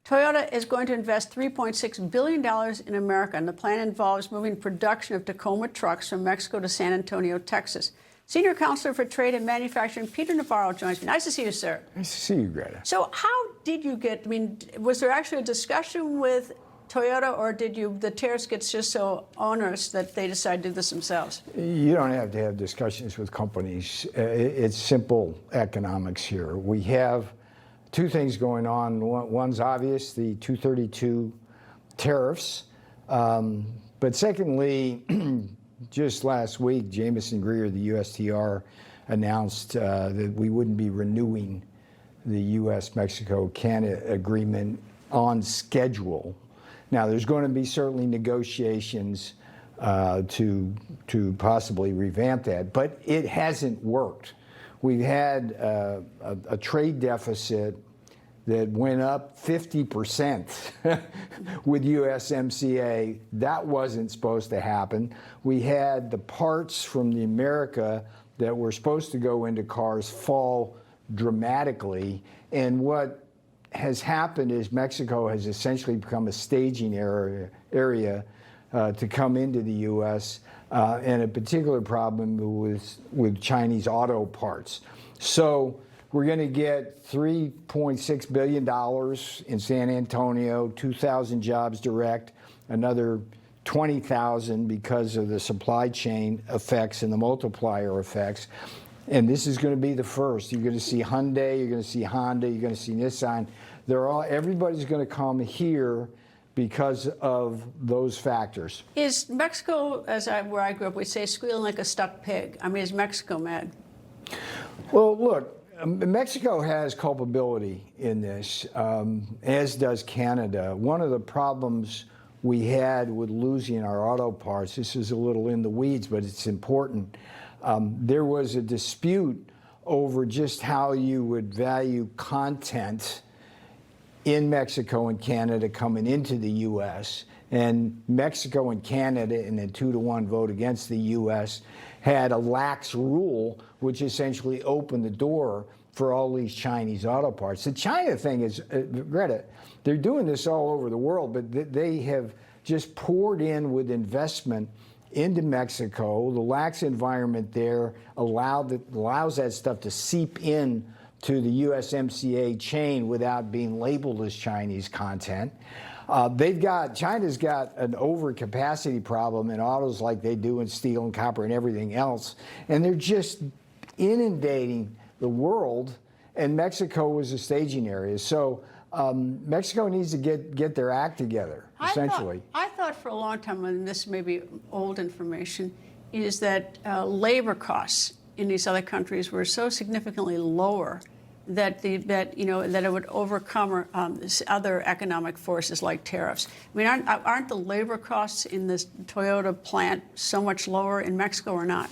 Toyota is going to invest $3.6 billion in America, and the plan involves moving production of Tacoma trucks from Mexico to San Antonio, Texas. Senior Counselor for Trade and Manufacturing Peter Navarro joins me. Nice to see you, sir. Nice to see you, Greta. So how did you get, was there actually a discussion with Toyota, or did the tariffs get just so onerous that they decided to do this themselves? You don't have to have discussions with companies. It's simple economics here. We have two things going on. One's obvious, the 232 tariffs. But secondly, just last week, Jameson Greer, the USTR, announced that we wouldn't be renewing the U.S.-Mexico-Canada agreement on schedule. Now, there's going to be certainly negotiations to possibly revamp that, but it hasn't worked. We've had a trade deficit that went up 50% with USMCA. That wasn't supposed to happen. We had the parts from the America that were supposed to go into cars fall dramatically. And what has happened is Mexico has essentially become a staging area to come into the U.S. And a particular problem with Chinese auto parts. So we're going to get $3.6 billion in San Antonio, 2,000 jobs direct, another 20,000 because of the supply chain effects and the multiplier effects. And this is going to be the first. You're going to see Hyundai, you're going to see Honda, you're going to see Nissan. Everybody's going to come here because of those factors. Is Mexico, where I grew up, we say squealing like a stuck pig? I mean, is Mexico mad? Well, look, Mexico has culpability in this, as does Canada. One of the problems we had with losing our auto parts, this is a little in the weeds, but it's important. There was a dispute over just how you would value content in Mexico and Canada coming into the U.S. And Mexico and Canada, in a 2-to-1 vote against the U.S., had a lax rule which essentially opened the door for all these Chinese auto parts. The China thing is, Greta, they're doing this all over the world, but they have just poured in with investment into Mexico. The lax environment there allows that stuff to seep in to the USMCA chain without being labeled as Chinese content. China's got an overcapacity problem in autos like they do in steel and copper and everything else, and they're just inundating the world, and Mexico was a staging area. So Mexico needs to get their act together, essentially. I thought for a long time, and this may be old information, is that labor costs in these other countries were so significantly lower that it would overcome other economic forces like tariffs. I mean, aren't the labor costs in this Toyota plant so much lower in Mexico or not?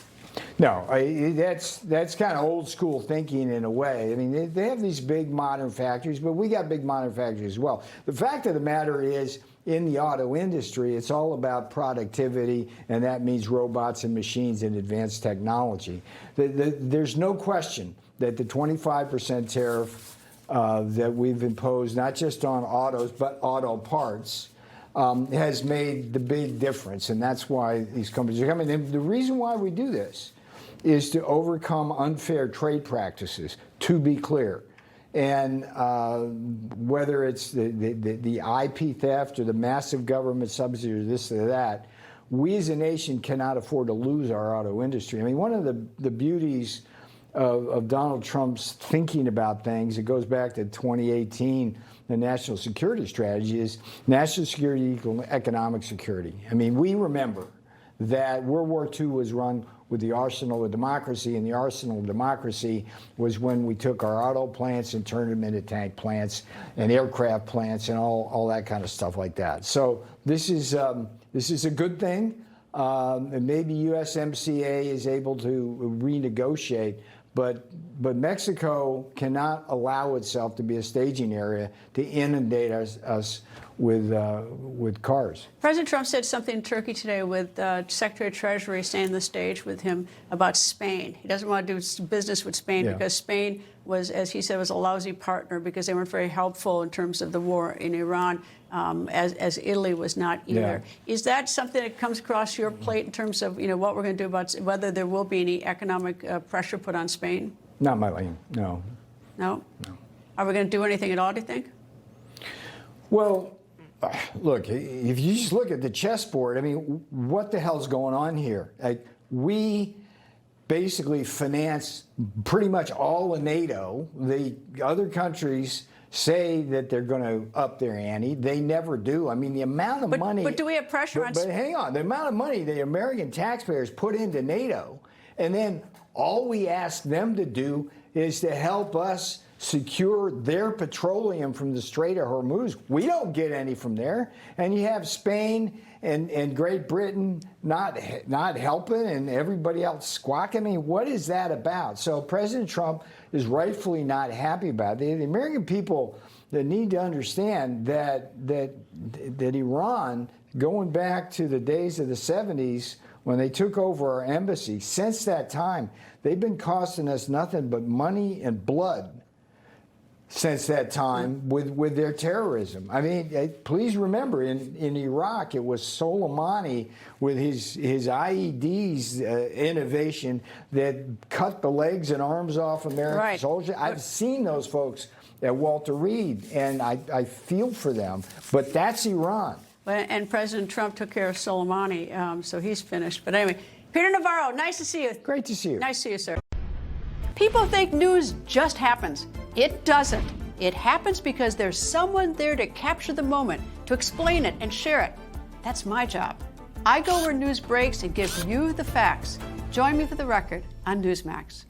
No, that's kind of old school thinking in a way. I mean, they have these big modern factories, but we got big modern factories as well. The fact of the matter is, in the auto industry, it's all about productivity, and that means robots and machines and advanced technology. There's no question that the 25% tariff that we've imposed, not just on autos, but auto parts, has made the big difference, and that's why these companies are coming. And the reason why we do this is to overcome unfair trade practices, to be clear. And whether it's the IP theft or the massive government subsidy or this or that, we as a nation cannot afford to lose our auto industry. I mean, one of the beauties of Donald Trump's thinking about things, it goes back to 2018, the national security strategy, is national security equal economic security. I mean, we remember that World War II was run with the arsenal of democracy, and the arsenal of democracy was when we took our auto plants and turned them into tank plants and aircraft plants and all that kind of stuff like that. So this is a good thing, and maybe USMCA is able to renegotiate, but Mexico cannot allow itself to be a staging area to inundate us with cars. President Trump said something in Turkey today with Secretary of Treasury standing on the stage with him about Spain. He doesn't want to do business with Spain because Spain was, as he said, was a lousy partner because they weren't very helpful in terms of the war in Iran, as Italy was not either. Is that something that comes across your plate in terms of what we're going to do about whether there will be any economic pressure put on Spain? Not my lane, no. No? No. Are we going to do anything at all, do you think? Well, look, if you just look at the chessboard, I mean, what the hell's going on here? Like, we basically finance pretty much all of NATO. The other countries say that they're going to up their ante. They never do. I mean, the amount of money... But do we have pressure on... But hang on. The amount of money the American taxpayers put into NATO, and then all we ask them to do is to help us secure their petroleum from the Strait of Hormuz. We don't get any from there. And you have Spain and Great Britain not helping and everybody else squawking. I mean, what is that about? So President Trump is rightfully not happy about it. The American people need to understand that Iran, going back to the days of the 70s, when they took over our embassy, since that time, they've been costing us nothing but money and blood since that time with their terrorism. I mean, please remember, in Iraq, it was Soleimani with his IEDs innovation that cut the legs and arms off American soldiers. I've seen those folks at Walter Reed, and I feel for them. But that's Iran. And President Trump took care of Soleimani, so he's finished. But anyway, Peter Navarro, nice to see you. Great to see you. Nice to see you, sir. People think news just happens. It doesn't. It happens because there's someone there to capture the moment, to explain it and share it. That's my job. I go where news breaks and give you the facts. Join me for The Record on Newsmax.